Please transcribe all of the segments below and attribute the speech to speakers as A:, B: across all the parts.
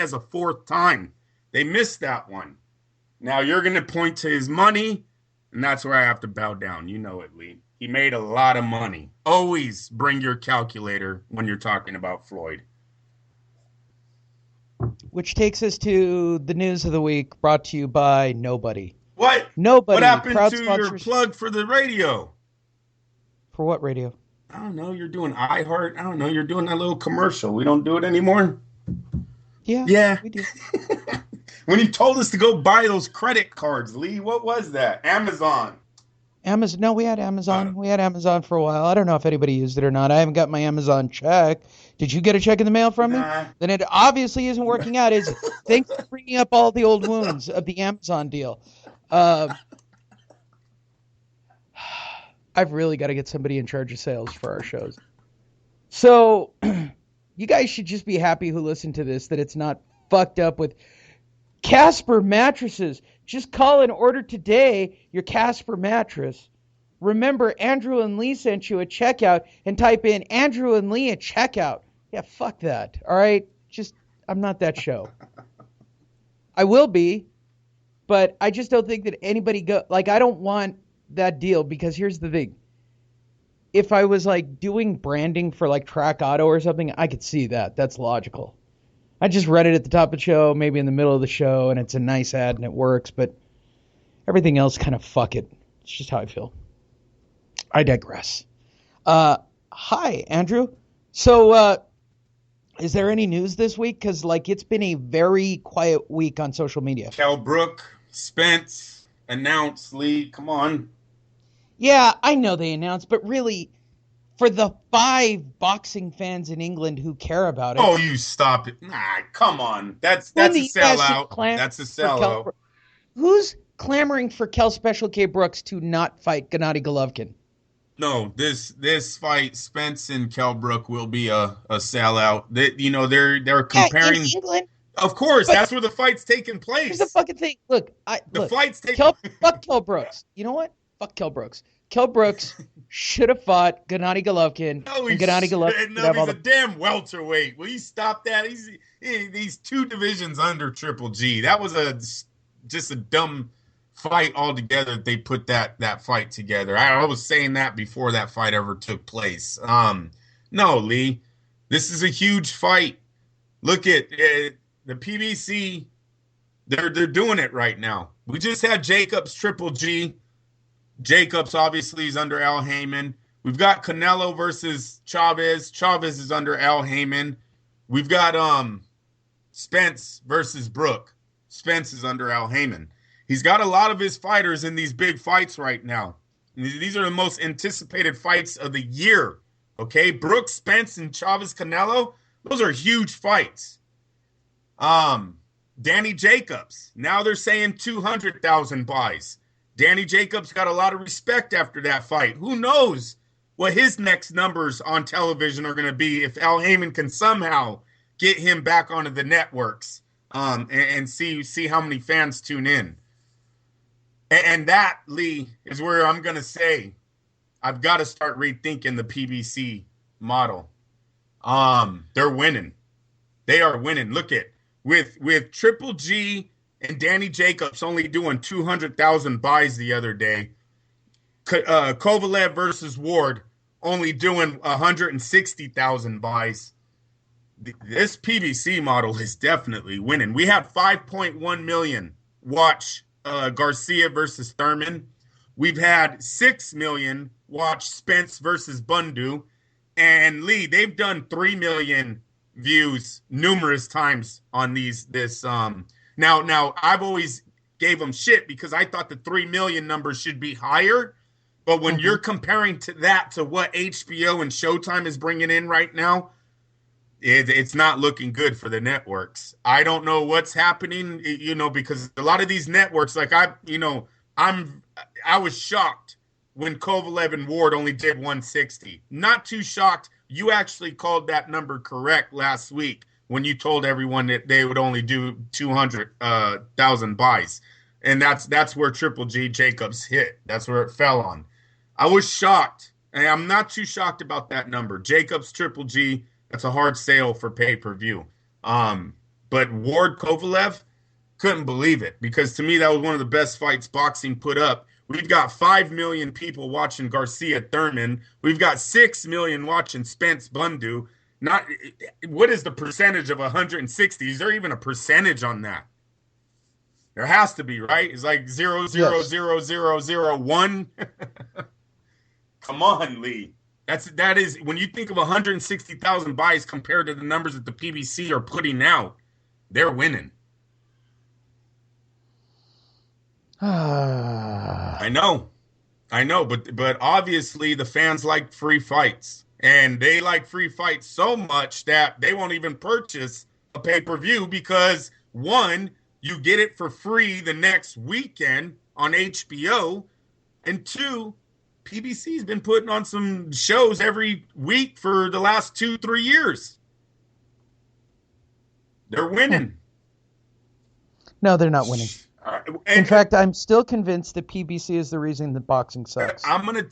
A: as a fourth time. They missed that one. Now you're going to point to his money, and that's where I have to bow down. You know it, Lee. He made a lot of money. Always bring your calculator when you're talking about Floyd.
B: Which takes us to the news of the week, brought to you by nobody.
A: What?
B: Nobody.
A: What happened
B: Proud
A: to
B: sponsors.
A: your plug for the radio?
B: For what radio?
A: I don't know. You're doing iHeart. I don't know. You're doing that little commercial. We don't do it anymore.
B: Yeah. We do.
A: When you told us to go buy those credit cards, Lee, what was that? Amazon.
B: No, we had Amazon. We had Amazon for a while. I don't know if anybody used it or not. I haven't got my Amazon check. Did you get a check in the mail from me? Then it obviously isn't working out. Thanks for bringing up all the old wounds of the Amazon deal. I've really got to get somebody in charge of sales for our shows. So you guys should just be happy who listen to this that it's not fucked up with Casper mattresses. Just call and order today your Casper mattress. Remember, Andrew and Lee sent you a checkout, and type in Andrew and Lee at checkout. Yeah, fuck that. All right? I'm not that show. I will be, but I just don't think that anybody I don't want that deal, because here's the thing. If I was doing branding for Track Auto or something, I could see that. That's logical. I just read it at the top of the show, maybe in the middle of the show, and it's a nice ad and it works, but everything else kind of fuck it. It's just how I feel. I digress. Hi, Andrew. So, is there any news this week? Because, it's been a very quiet week on social media.
A: Kell Brook, Spence, announced, Lee, come on.
B: Yeah, I know they announced, but really, for the 5 boxing fans in England who care about it.
A: Oh, you stop it. Nah, come on. That's a sellout. That's a sellout.
B: Who's clamoring for Kell Special K Brooks to not fight Gennady Golovkin?
A: No, this fight, Spence and Kell Brook, will be a sellout. They're comparing.
B: In England?
A: Of course, that's where the fight's taking place.
B: Here's the fucking thing. Look,
A: fight's taking
B: fuck Kell Brooks. You know what? Fuck Kell Brooks. Kell Brooks should have fought Gennady Golovkin.
A: No,
B: Gennady Golovkin.
A: No, he's a damn welterweight. Will you stop that? He's 2 divisions under Triple G. That was just a dumb fight altogether. They put that fight together. I was saying that before that fight ever took place. No, Lee, this is a huge fight. Look at the PBC. They're doing it right now. We just had Jacobs Triple G. Jacobs obviously is under Al Heyman. We've got Canelo versus Chavez. Chavez is under Al Heyman. We've got Spence versus Brook. Spence is under Al Heyman. He's got a lot of his fighters in these big fights right now. These are the most anticipated fights of the year. Okay, Brook, Spence, and Chavez Canelo. Those are huge fights. Danny Jacobs. Now they're saying 200,000 buys. Danny Jacobs got a lot of respect after that fight. Who knows what his next numbers on television are going to be if Al Heyman can somehow get him back onto the networks and see how many fans tune in. And that, Lee, is where I'm going to say I've got to start rethinking the PBC model. They're winning. They are winning. Look at with Triple G and Danny Jacobs only doing 200,000 buys the other day. Kovalev versus Ward only doing 160,000 buys. This PBC model is definitely winning. We had 5.1 million watch Garcia versus Thurman. We've had 6 million watch Spence versus Bundu. And Lee, they've done 3 million views numerous times on this. Now I've always gave them shit because I thought the 3 million number should be higher. But when you're comparing that to what HBO and Showtime is bringing in right now, it's not looking good for the networks. I don't know what's happening, because a lot of these networks, I was shocked when Kovalev and Ward only did 160. Not too shocked. You actually called that number correct last week when you told everyone that they would only do 200,000 buys. And that's where Triple G Jacobs hit. That's where it fell on. I was shocked. And I'm not too shocked about that number. Jacobs, Triple G, that's a hard sale for pay-per-view. But But Ward Kovalev, couldn't believe it because to me that was one of the best fights boxing put up. We've got 5 million people watching Garcia Thurman. We've got 6 million watching Spence Bundu. Not what is the percentage of 160? Is there even a percentage on that? There has to be, right? It's like zero zero
B: Yes.
A: zero zero zero one. Come on, Lee. That is when you think of 160,000 buys compared to the numbers that the PBC are putting out, they're winning. I know. I know, but obviously the fans like free fights. And they like free fights so much that they won't even purchase a pay-per-view because one, you get it for free the next weekend on HBO, and two, PBC's been putting on some shows every week for the last 2-3 years. They're winning.
B: No, they're not winning. In
A: And
B: fact, I'm still convinced that PBC is the reason that boxing sucks.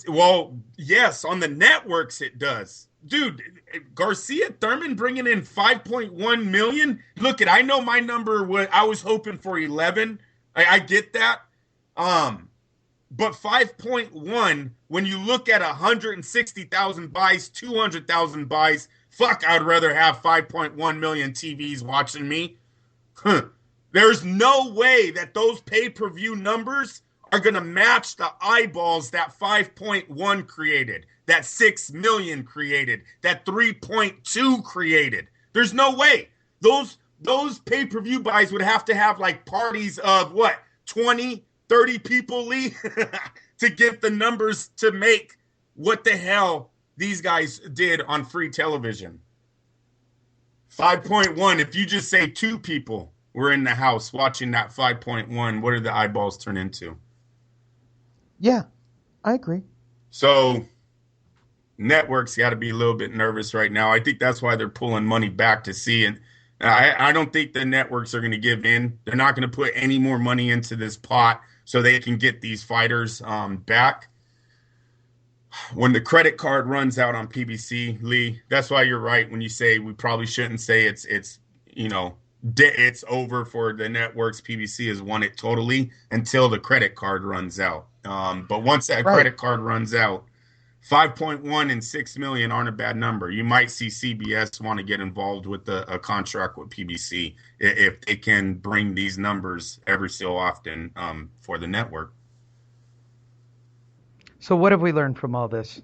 A: well, yes, on the networks it does. Dude, Garcia Thurman bringing in 5.1 million. Look, I know my number I was hoping for 11. I get that. But 5.1 when you look at 160,000 buys, 200,000 buys, fuck, I'd rather have 5.1 million TVs watching me. Huh. There's no way that those pay-per-view numbers are going to match the eyeballs that 5.1 created, that 6 million created, that 3.2 created. There's no way. Those pay-per-view buys would have to have like parties of what, 20, 30 people, Lee, to get the numbers to make what the hell these guys did on free television. 5.1, if you just say 2 people we're in the house watching that 5.1, what did the eyeballs turn into?
B: Yeah, I agree.
A: So networks got to be a little bit nervous right now. I think that's why they're pulling money back to see. And I don't think the networks are going to give in. They're not going to put any more money into this pot so they can get these fighters back. When the credit card runs out on PBC, Lee, that's why you're right when you say we probably shouldn't say it's it's over for the networks. PBC has won it totally until the credit card runs out. But once that
B: Right.
A: credit card runs out, 5.1 and 6 million aren't a bad number. You might see CBS want to get involved with a contract with PBC if they can bring these numbers every so often for the network.
B: So what have we learned from all this?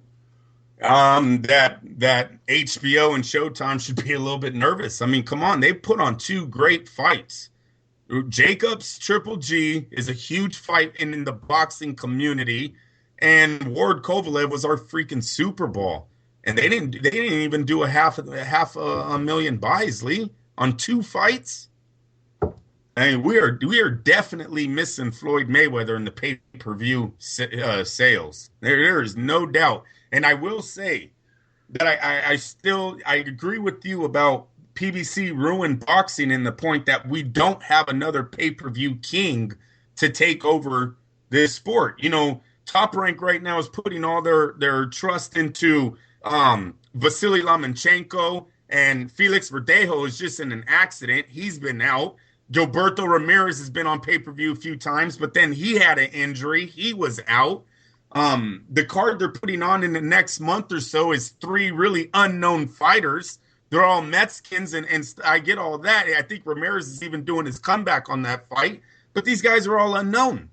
A: That HBO and Showtime should be a little bit nervous. I mean, come on, they put on 2 great fights. Jacobs Triple G is a huge fight in the boxing community, and Ward Kovalev was our freaking Super Bowl, and they didn't even do a half a million buys, Lee, on 2 fights. I mean, we are definitely missing Floyd Mayweather in the pay-per-view sales. There is no doubt. And I will say that I agree with you about PBC ruined boxing in the point that we don't have another pay-per-view king to take over this sport. You know, Top Rank right now is putting all their trust into Vasily Lomachenko, and Felix Verdejo is just in an accident. He's been out. Gilberto Ramirez has been on pay-per-view a few times, but then he had an injury. He was out. The card they're putting on in the next month or so is 3 really unknown fighters. They're all Mexicans, and I get all that. I think Ramirez is even doing his comeback on that fight, but these guys are all unknown.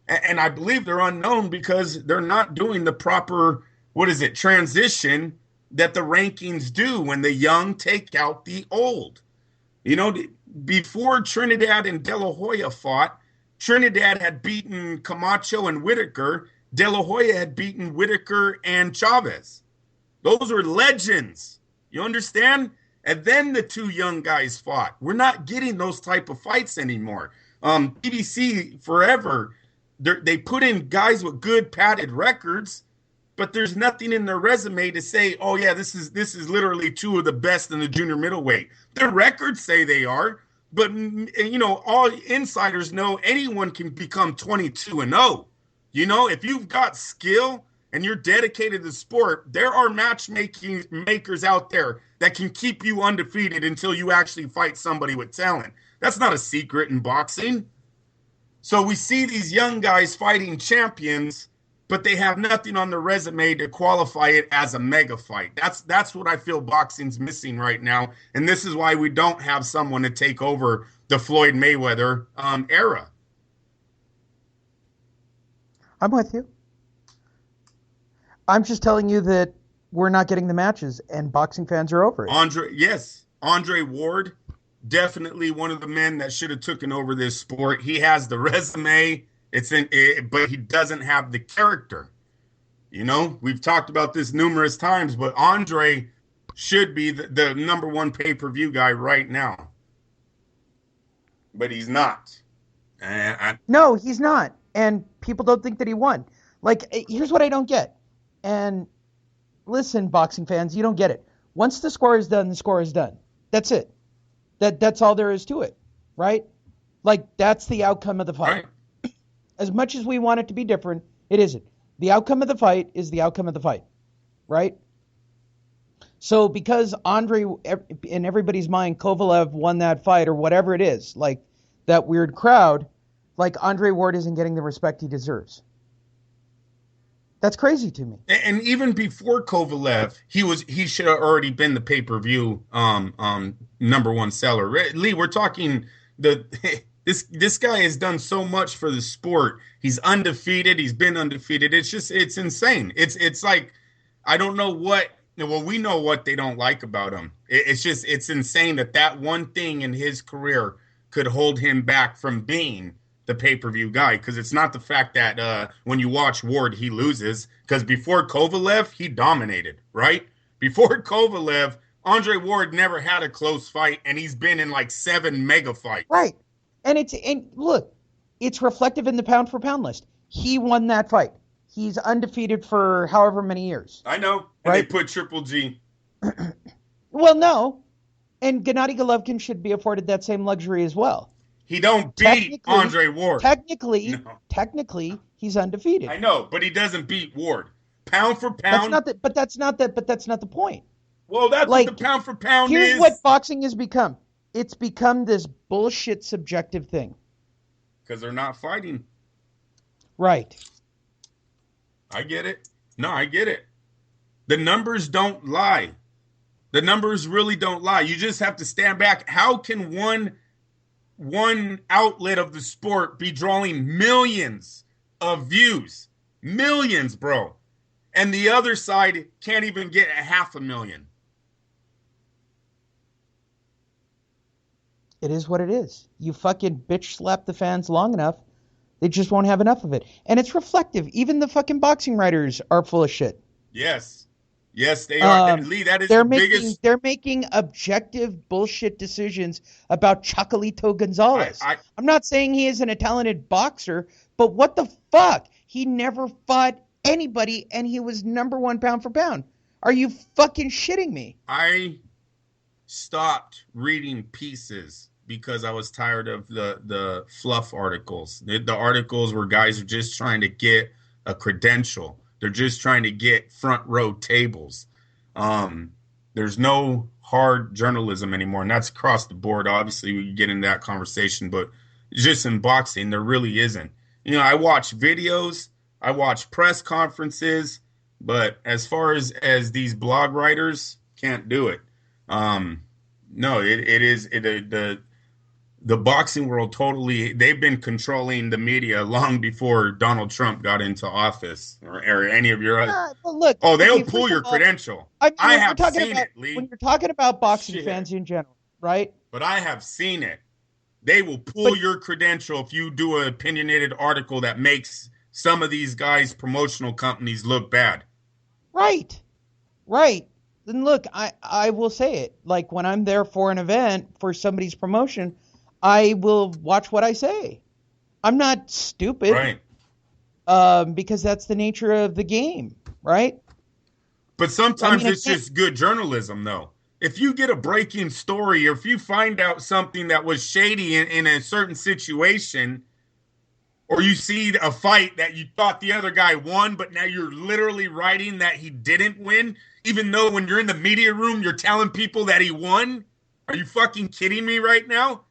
A: And I believe they're unknown because they're not doing the proper, transition that the rankings do when the young take out the old. You know, before Trinidad and De La Hoya fought, Trinidad had beaten Camacho and Whitaker. De La Hoya had beaten Whitaker and Chavez. Those were legends. You understand? And then the 2 young guys fought. We're not getting those type of fights anymore. PBC forever, they put in guys with good padded records, but there's nothing in their resume to say, oh yeah, this is literally 2 of the best in the junior middleweight. Their records say they are, but all insiders know anyone can become 22-0. You know, if you've got skill and you're dedicated to the sport, there are matchmaking makers out there that can keep you undefeated until you actually fight somebody with talent. That's not a secret in boxing. So we see these young guys fighting champions, but they have nothing on their resume to qualify it as a mega fight. That's what I feel boxing's missing right now, and this is why we don't have someone to take over the Floyd Mayweather era.
B: I'm with you. I'm just telling you that we're not getting the matches, and boxing fans are over it.
A: Andre Ward, definitely one of the men that should have taken over this sport. He has the resume, but he doesn't have the character. You know, we've talked about this numerous times, but Andre should be the number one pay-per-view guy right now, but he's not.
B: No, he's not, and people don't think that he won. Like, here's what I don't get. And listen, boxing fans, you don't get it. Once the score is done, the score is done. That's it. That's all there is to it, right? Like, that's the outcome of the fight.
A: Right.
B: As much as we want it to be different, it isn't. The outcome of the fight is the outcome of the fight, right? So because Andre, in everybody's mind, Kovalev won that fight or whatever it is, like that weird crowd, like Andre Ward isn't getting the respect he deserves. That's crazy to me.
A: And even before Kovalev, he should have already been the pay-per-view number one seller. Lee, we're talking this guy has done so much for the sport. He's undefeated. He's been undefeated. It's insane. It's like, I don't know what. Well, we know what they don't like about him. It's insane that one thing in his career could hold him back from being the pay-per-view guy, because it's not the fact that when you watch Ward, he loses, because before Kovalev, he dominated, right? Before Kovalev, Andre Ward never had a close fight, and he's been in like 7 mega fights.
B: Right. And look, it's reflective in the pound for pound list. He won that fight. He's undefeated for however many years.
A: I know. And right? They put Triple G.
B: Well, no. And Gennady Golovkin should be afforded that same luxury as well.
A: He don't beat Andre Ward.
B: Technically, he's undefeated.
A: I know, but he doesn't beat Ward. Pound for pound.
B: But that's not the point.
A: Well, that's like, what the pound for pound
B: here's
A: is.
B: Here's what boxing has become. It's become this bullshit subjective thing.
A: Because they're not fighting.
B: Right.
A: I get it. No, I get it. The numbers don't lie. The numbers really don't lie. You just have to stand back. How can one outlet of the sport be drawing millions of views? Millions, bro. And the other side can't even get 500,000.
B: It is what it is. You fucking bitch slap the fans long enough, they just won't have enough of it. And it's reflective. Even the fucking boxing writers are full of shit.
A: Yes. Yes, they are. Lee, that is biggest.
B: They're making objective bullshit decisions about Chocolatito Gonzalez. I'm not saying he isn't a talented boxer, but what the fuck? He never fought anybody, and he was number one pound for pound. Are you fucking shitting me?
A: I stopped reading pieces because I was tired of the fluff articles. The articles where guys are just trying to get a credential. They're just trying to get front row tables. There's no hard journalism anymore, and that's across the board. Obviously, we can get into that conversation, but just in boxing, there really isn't. You know, I watch videos, I watch press conferences, but as far as these blog writers, can't do it. No, the boxing world totally, they've been controlling the media long before Donald Trump got into office or any of your
B: look.
A: Oh, they'll pull your credential. I have seen it, Lee.
B: When you're talking about boxing fans in general, right?
A: But I have seen it. They will pull your credential if you do an opinionated article that makes some of these guys' promotional companies look bad.
B: Right. Right. Then look, I will say it. Like when I'm there for an event for somebody's promotion, I will watch what I say. I'm not stupid.
A: Right.
B: Because that's the nature of the game, right?
A: But sometimes it's just good journalism, though. If you get a breaking story or if you find out something that was shady in a certain situation, Or you see a fight that you thought the other guy won, but now you're literally writing that he didn't win, even though when you're in the media room, you're telling people that he won. Are you fucking kidding me right now?